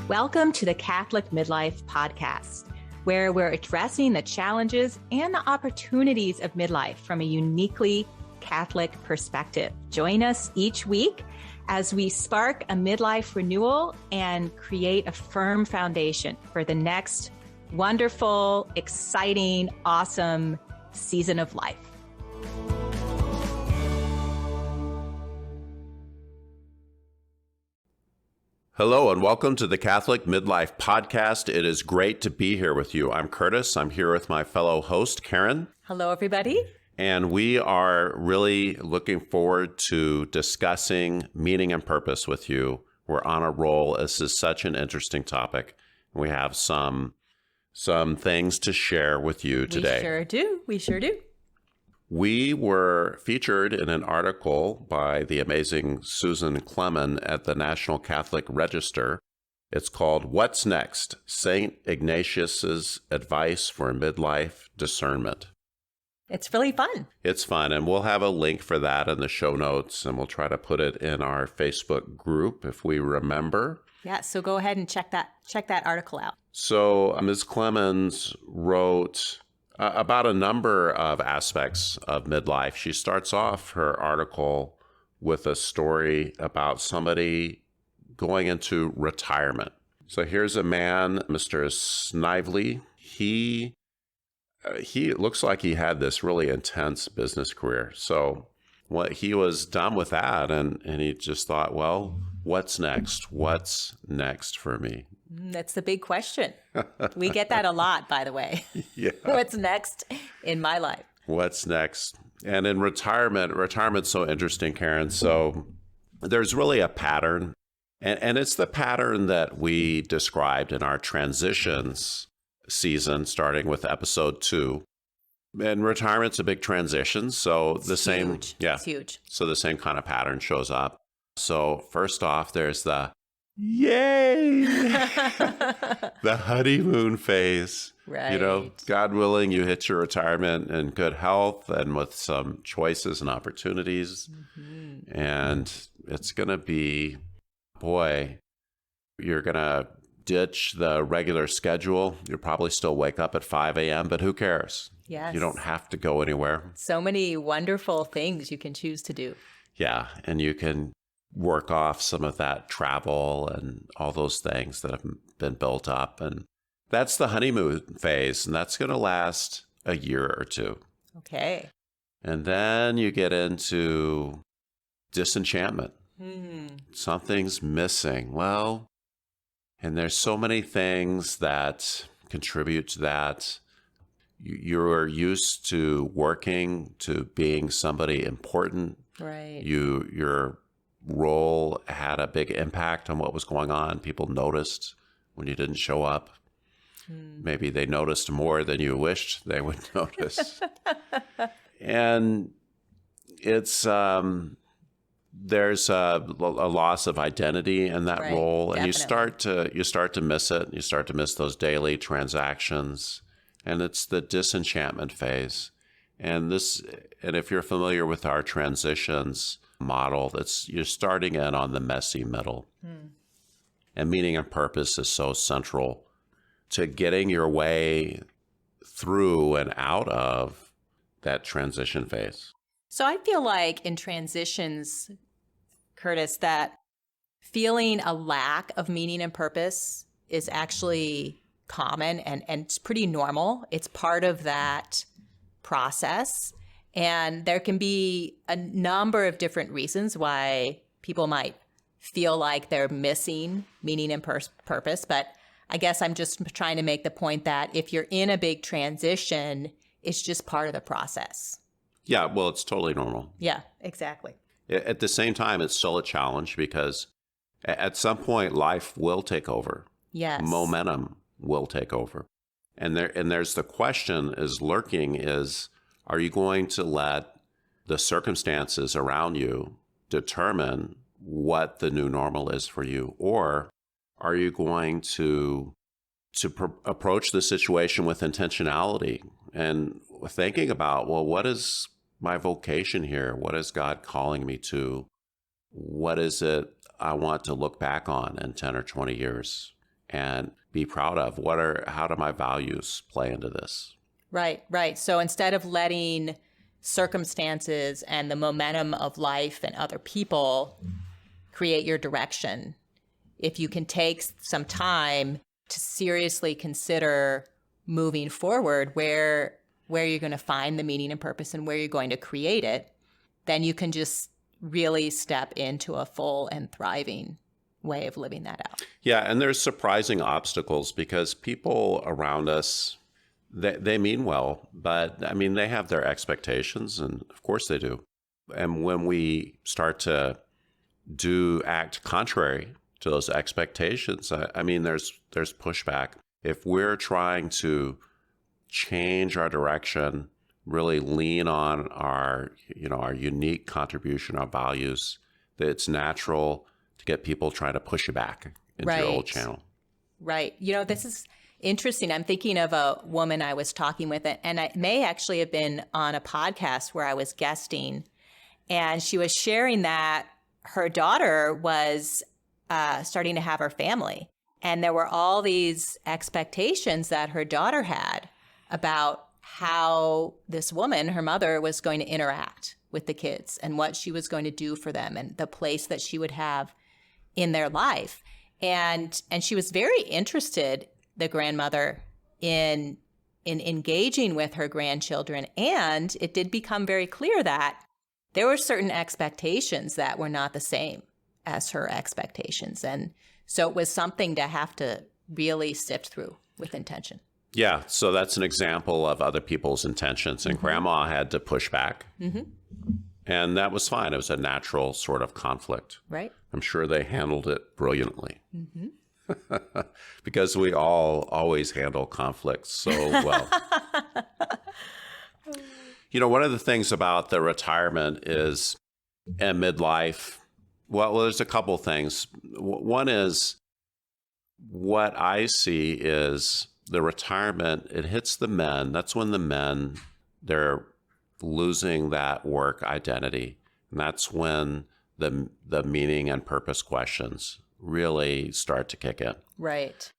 Welcome to the Catholic Midlife Podcast, where we're addressing the challenges and the opportunities of midlife from a uniquely Catholic perspective. Join us each week as we spark a midlife renewal and create a firm foundation for the next wonderful, exciting, awesome season of life. Hello and welcome to the Catholic Midlife Podcast. It is great to be here with you. I'm Curtis. I'm here with my fellow host, Karen. Hello, everybody. And we are really looking forward to discussing meaning and purpose with you. We're on a roll. This is such an interesting topic. We have some things to share with you today. We sure do. We were featured in an article by the amazing Susan Clemen at the National Catholic Register. It's called What's Next? St. Ignatius's Advice for Midlife Discernment. It's really fun. It's fun, and we'll have a link for that in the show notes, and we'll try to put it in our Facebook group if we remember. Yeah, so go ahead and check that article out. So Ms. Clemens wrote about a number of aspects of midlife. She starts off her article with a story about somebody going into retirement. So here's a man, Mr. Snively. He looks like he had this really intense business career. So what he was done with that, and he just thought, well, what's next? What's next for me? That's the big question. We get that a lot, by the way. Yeah. What's next in my life? What's next? And in retirement's so interesting, Karen. So there's really a pattern, and it's the pattern that we described in our transitions season, starting with episode 2. And retirement's a big transition, so It's huge. So the same kind of pattern shows up. So first off, there's the yay, the honeymoon phase. Right. You know, God willing, you hit your retirement in good health and with some choices and opportunities. Mm-hmm. And it's going to be, boy, you're going to ditch the regular schedule. You'll probably still wake up at 5 a.m., but who cares? Yes. You don't have to go anywhere. So many wonderful things you can choose to do. Yeah, and you can work off some of that travel and all those things that have been built up. And that's the honeymoon phase, and that's going to last a year or two. Okay. And then you get into disenchantment. Something's missing. Well, and there's so many things that contribute to that. You're used to working, to being somebody important. Right. Your role had a big impact on what was going on. People noticed when you didn't show up. Maybe they noticed more than you wished they would notice. And it's there's a loss of identity in that role, and definitely. you start to miss it. You start to miss those daily transactions, and it's the disenchantment phase. And if you're familiar with our transitions model, you're starting in on the messy middle. And meaning and purpose is so central to getting your way through and out of that transition phase. So I feel like in transitions, Curtis, that feeling a lack of meaning and purpose is actually common and it's pretty normal. It's part of that process. And there can be a number of different reasons why people might feel like they're missing meaning and purpose. But I guess I'm just trying to make the point that if you're in a big transition, it's just part of the process. Yeah, well, it's totally normal. Yeah, exactly. At the same time, it's still a challenge because at some point, life will take over. Yes. Momentum will take over. And there's the question is lurking is, are you going to let the circumstances around you determine what the new normal is for you? Or are you going to approach the situation with intentionality and thinking about, well, what is my vocation here? What is God calling me to? What is it I want to look back on in 10 or 20 years? and be proud of. How do my values play into this? Right, right. So instead of letting circumstances and the momentum of life and other people create your direction, if you can take some time to seriously consider moving forward where you're going to find the meaning and purpose and where you're going to create it, then you can just really step into a full and thriving way of living that out. Yeah, and there's surprising obstacles because people around us, they mean well, but I mean, they have their expectations, and of course they do. And when we start to act contrary to those expectations, I mean, there's pushback. If we're trying to change our direction, really lean on our unique contribution, our values, that it's natural to get people trying to push you back into your old channel. Right. This is interesting. I'm thinking of a woman I was talking with, and it may actually have been on a podcast where I was guesting, and she was sharing that her daughter was starting to have her family. And there were all these expectations that her daughter had about how this woman, her mother, was going to interact with the kids and what she was going to do for them and the place that she would have in their life. And she was very interested, the grandmother, in engaging with her grandchildren. And it did become very clear that there were certain expectations that were not the same as her expectations. And so it was something to have to really sift through with intention. Yeah, so that's an example of other people's intentions. And Grandma had to push back. And that was fine. It was a natural sort of conflict. Right. I'm sure they handled it brilliantly. Because we all always handle conflicts so well. One of the things about the retirement is in midlife, well, there's a couple things. One is what I see is the retirement, it hits the men. That's when the men, they're losing that work identity. And that's when the meaning and purpose questions really start to kick in. Right.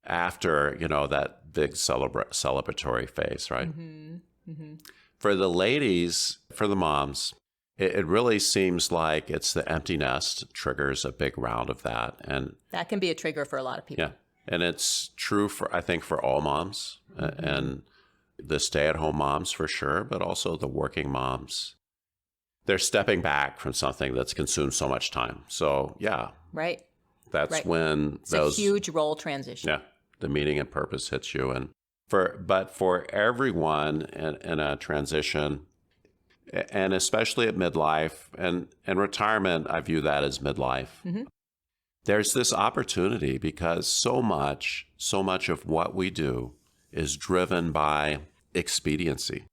After, that big celebratory phase, right? For the ladies, for the moms, it really seems like it's the empty nest triggers a big round of that. And that can be a trigger for a lot of people. Yeah. And it's true I think for all moms and the stay-at-home moms for sure, but also the working moms. They're stepping back from something that's consumed so much time. So yeah. Right. That's when it's a huge role transition. Yeah. The meaning and purpose hits you. And for everyone in a transition, and especially at midlife and retirement, I view that as midlife. There's this opportunity because so much of what we do is driven by expediency.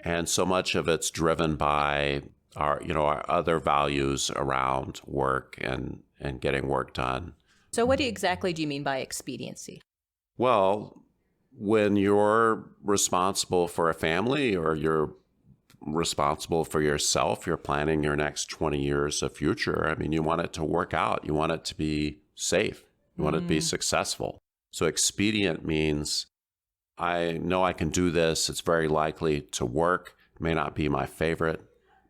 And so much of it's driven by our other values around work and getting work done. So what exactly do you mean by expediency? Well, when you're responsible for a family or you're responsible for yourself, you're planning your next 20 years of future. I mean, you want it to work out. You want it to be safe. You want it to be successful. So expedient means I know I can do this. It's very likely to work. It may not be my favorite,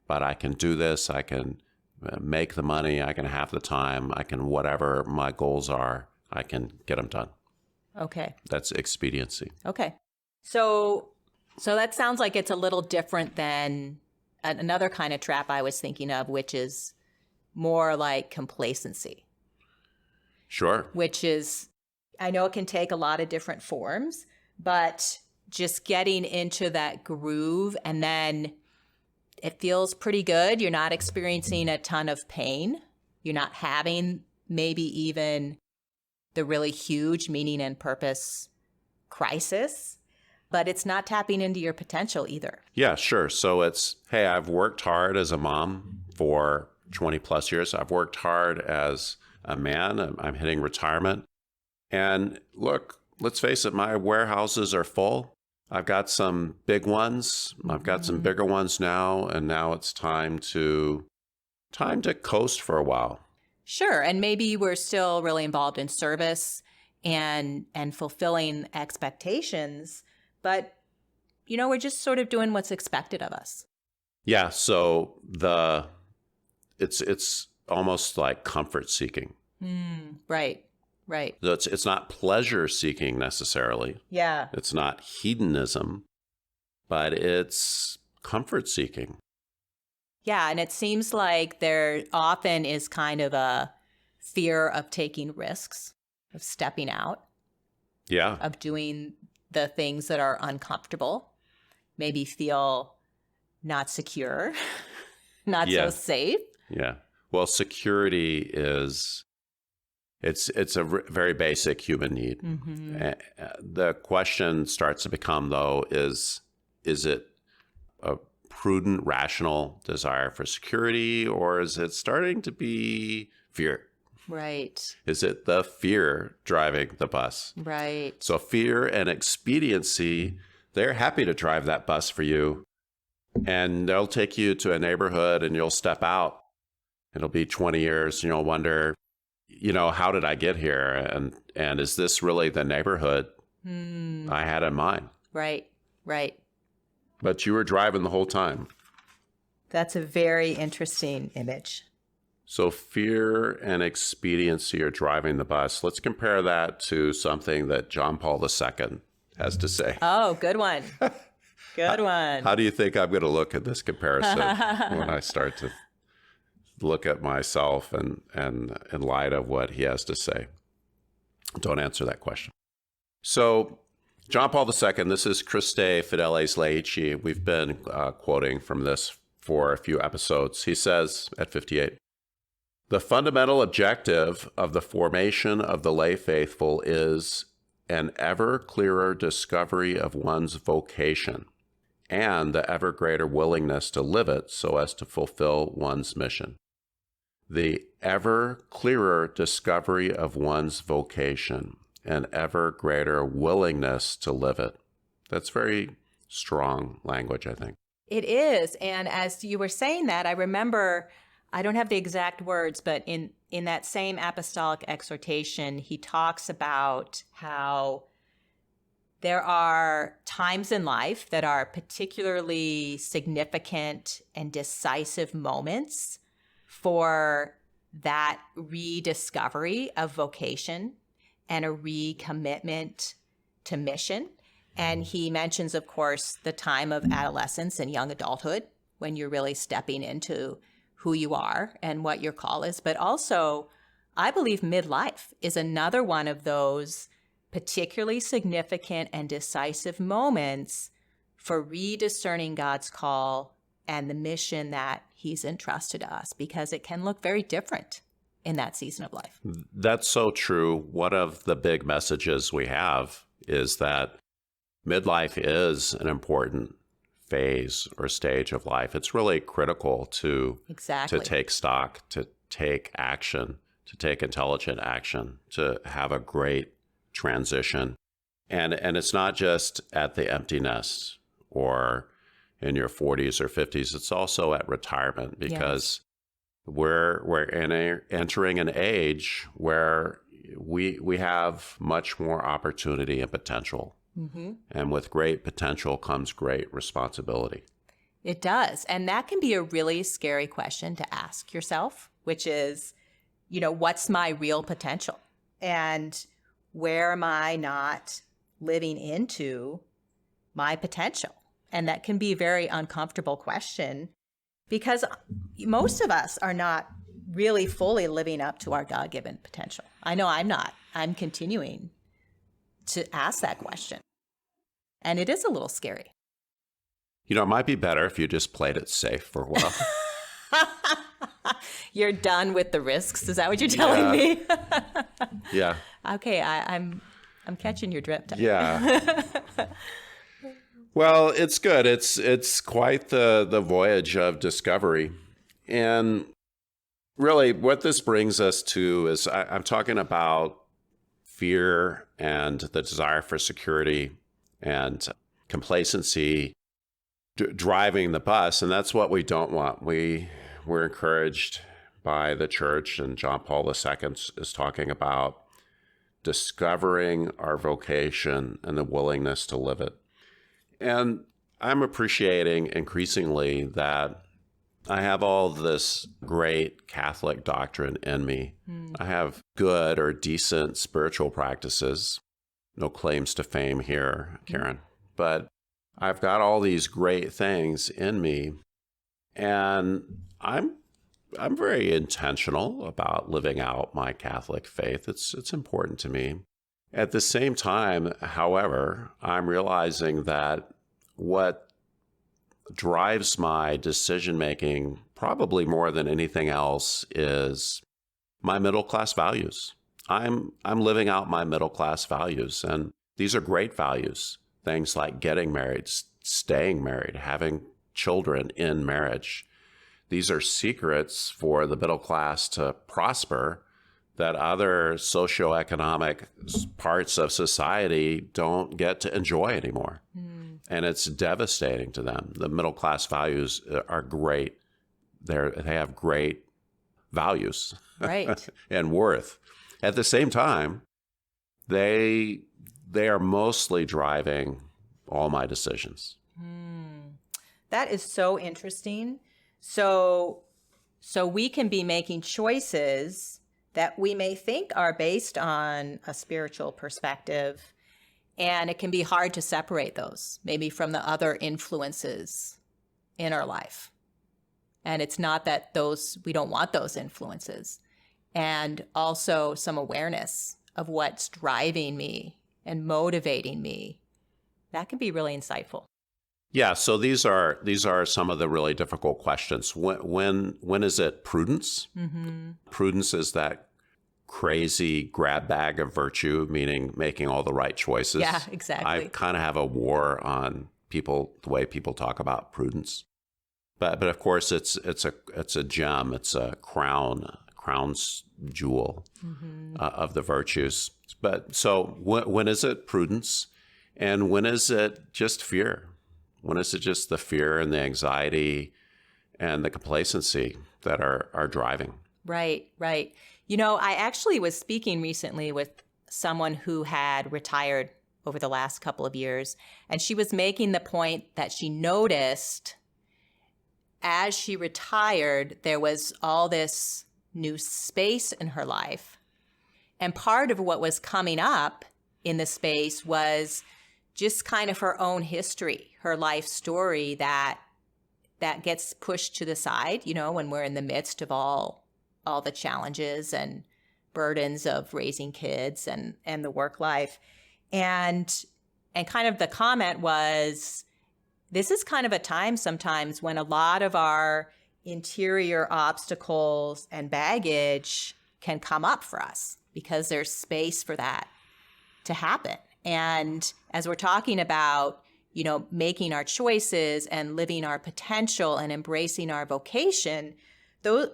but I can do this. I can make the money. I can have the time. I can, whatever my goals are, I can get them done. Okay. That's expediency. Okay. So that sounds like it's a little different than another kind of trap I was thinking of, which is more like complacency. Sure. Which is, I know it can take a lot of different forms, but just getting into that groove and then it feels pretty good. You're not experiencing a ton of pain. You're not having maybe even the really huge meaning and purpose crisis, but it's not tapping into your potential either. Yeah, sure. So it's, hey, I've worked hard as a mom for 20 plus years. I've worked hard as a man. I'm hitting retirement. And look, let's face it, my warehouses are full. I've got some big ones. I've got some bigger ones now. And now it's time to coast for a while. Sure. And maybe you were still really involved in service and fulfilling expectations, but we're just sort of doing what's expected of us. Yeah, so it's almost like comfort seeking. Right. So it's not pleasure seeking necessarily. Yeah. It's not hedonism, but it's comfort seeking. Yeah, and it seems like there often is kind of a fear of taking risks, of stepping out, Yeah. of doing the things that are uncomfortable, maybe feel not secure, not so safe. Yeah. Well, security is it's a very basic human need. The question starts to become, though, is it a prudent, rational desire for security, or is it starting to be fear? Right. Is it the fear driving the bus? Right. So fear and expediency, they're happy to drive that bus for you. And they'll take you to a neighborhood and you'll step out. It'll be 20 years and you'll wonder, how did I get here? And is this really the neighborhood I had in mind? Right. But you were driving the whole time. That's a very interesting image. So fear and expediency are driving the bus. Let's compare that to something that John Paul II has to say. Oh, good one. Good one. How do you think I'm going to look at this comparison when I start to look at myself and in light of what he has to say? Don't answer that question. So John Paul II, this is Christifideles Laici. We've been quoting from this for a few episodes. He says at 58, "The fundamental objective of the formation of the lay faithful is an ever clearer discovery of one's vocation and the ever greater willingness to live it so as to fulfill one's mission." The ever clearer discovery of one's vocation and ever greater willingness to live it. That's very strong language, I think. It is. And as you were saying that, I remember, I don't have the exact words, but in that same apostolic exhortation, he talks about how there are times in life that are particularly significant and decisive moments for that rediscovery of vocation and a recommitment to mission. And he mentions, of course, the time of adolescence and young adulthood when you're really stepping into who you are and what your call is. But also, I believe midlife is another one of those particularly significant and decisive moments for rediscerning God's call and the mission that he's entrusted to us, because it can look very different in that season of life. That's so true. One of the big messages we have is that midlife is an important phase or stage of life. It's really critical to take stock, to take action, to take intelligent action, to have a great transition. And it's not just at the empty nest or in your 40s or 50s. It's also at retirement, because we're entering an age where we have much more opportunity and potential. Mm-hmm. And with great potential comes great responsibility. It does. And that can be a really scary question to ask yourself, which is, what's my real potential? And where am I not living into my potential? And that can be a very uncomfortable question, because most of us are not really fully living up to our God-given potential. I know I'm not. I'm continuing to ask that question. And it is a little scary. It might be better if you just played it safe for a while. You're done with the risks. Is that what you're telling me? Yeah. Okay, I'm catching your drift. Yeah. Well, it's good. It's quite the voyage of discovery. And really what this brings us to is I'm talking about fear and the desire for security and complacency driving the bus. And that's what we don't want. We're encouraged by the church, and John Paul II is talking about discovering our vocation and the willingness to live it. And I'm appreciating increasingly that I have all this great Catholic doctrine in me. I have good or decent spiritual practices. No claims to fame here, Karen. But I've got all these great things in me, and I'm very intentional about living out my Catholic faith. It's important to me. At the same time, however, I'm realizing that what drives my decision-making, probably more than anything else, is my middle-class values. I'm living out my middle-class values, and these are great values. Things like getting married, staying married, having children in marriage. These are secrets for the middle class to prosper that other socioeconomic parts of society don't get to enjoy anymore. And it's devastating to them. The middle class values are great. They have great values, Right. and worth. At the same time, they are mostly driving all my decisions. That is so interesting. So we can be making choices that we may think are based on a spiritual perspective, and it can be hard to separate those, maybe from the other influences in our life. And it's not that we don't want those influences. And also some awareness of what's driving me and motivating me. That can be really insightful. Yeah, so these are some of the really difficult questions. When is it prudence? Prudence is that crazy grab bag of virtue, meaning making all the right choices. Yeah, exactly. I kind of have a war on the way people talk about prudence. But of course it's a gem, it's a crown's jewel of the virtues. But so when is it prudence, and when is it just fear? When is it just the fear and the anxiety and the complacency that are driving? Right. I actually was speaking recently with someone who had retired over the last couple of years, and she was making the point that she noticed as she retired, there was all this new space in her life. And part of what was coming up in the space was just kind of her own history, her life story that gets pushed to the side, when we're in the midst of all the challenges and burdens of raising kids and the work life. And kind of the comment was, this is kind of a time sometimes when a lot of our interior obstacles and baggage can come up for us because there's space for that to happen. And as we're talking about, making our choices and living our potential and embracing our vocation,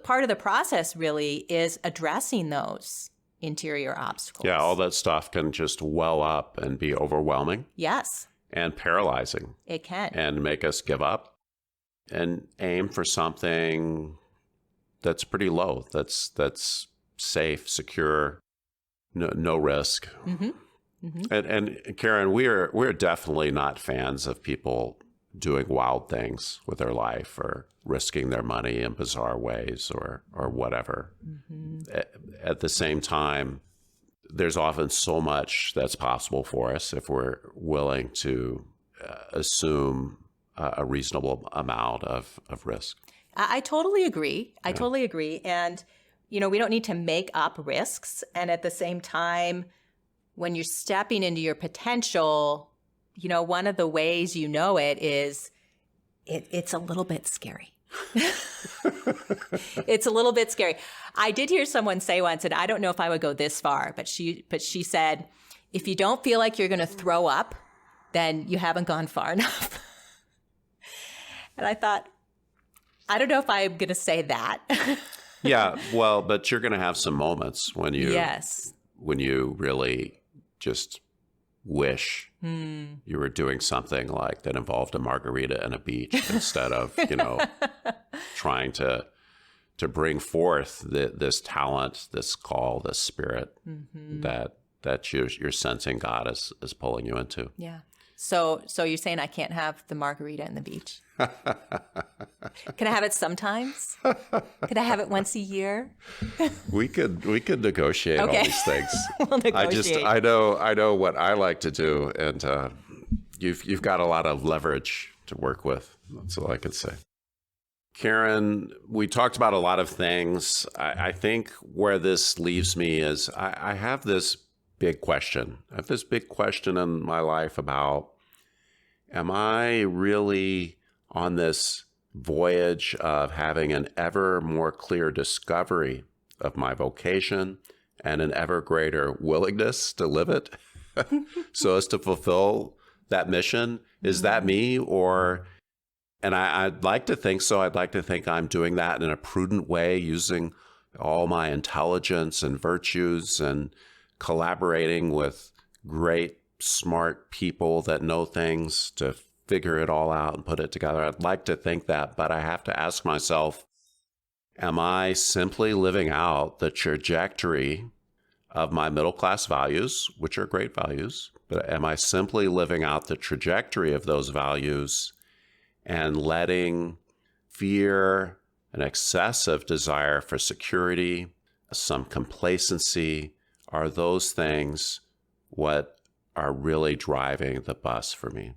part of the process really is addressing those interior obstacles. Yeah, all that stuff can just well up and be overwhelming. Yes. And paralyzing. It can. And make us give up and aim for something that's pretty low, that's safe, secure, no risk. And Karen, we're definitely not fans of people doing wild things with their life or risking their money in bizarre ways or whatever. At the same time, there's often so much that's possible for us if we're willing to assume a reasonable amount of risk. I totally agree. I totally agree. And, we don't need to make up risks. And at the same time, when you're stepping into your potential, one of the ways is it's a little bit scary. It's a little bit scary. I did hear someone say once, and I don't know if I would go this far, but she said, if you don't feel like you're going to throw up, then you haven't gone far enough. And I thought, I don't know if I'm going to say that. Yeah, well, but you're going to have some moments when you really just wish you were doing something like that involved a margarita and a beach instead of, trying to bring forth this talent, this call, this spirit that that you're sensing God is pulling you into. Yeah. So you're saying I can't have the margarita in the beach? Can I have it sometimes? Could I have it once a year? We could negotiate all these things. We'll negotiate. I know what I like to do, and you've got a lot of leverage to work with. That's all I can say. Karen, we talked about a lot of things. I think where this leaves me is I have this big question. I have this big question in my life about, am I really on this voyage of having an ever more clear discovery of my vocation and an ever greater willingness to live it so as to fulfill that mission? Is that me? And I'd like to think so. I'd like to think I'm doing that in a prudent way, using all my intelligence and virtues and collaborating with great, smart people that know things to figure it all out and put it together. I'd like to think that, but I have to ask myself, am I simply living out the trajectory of my middle-class values, which are great values, but am I simply living out the trajectory of those values and letting fear, an excessive desire for security, some complacency, are those things what are really driving the bus for me?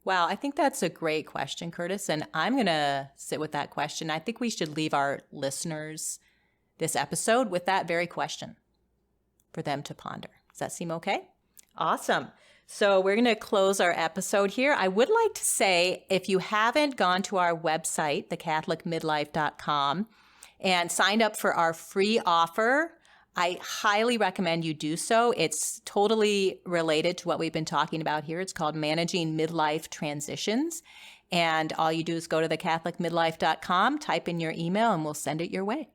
Wow, I think that's a great question, Curtis. And I'm going to sit with that question. I think we should leave our listeners this episode with that very question for them to ponder. Does that seem okay? Awesome. So we're going to close our episode here. I would like to say, if you haven't gone to our website, thecatholicmidlife.com, and signed up for our free offer, I highly recommend you do so. It's totally related to what we've been talking about here. It's called Managing Midlife Transitions. And all you do is go to thecatholicmidlife.com, type in your email, and we'll send it your way.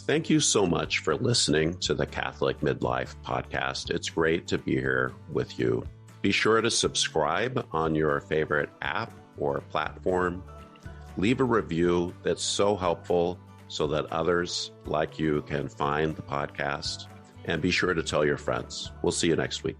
Thank you so much for listening to the Catholic Midlife podcast. It's great to be here with you. Be sure to subscribe on your favorite app or platform. Leave a review that's so helpful so that others like you can find the podcast. And be sure to tell your friends. We'll see you next week.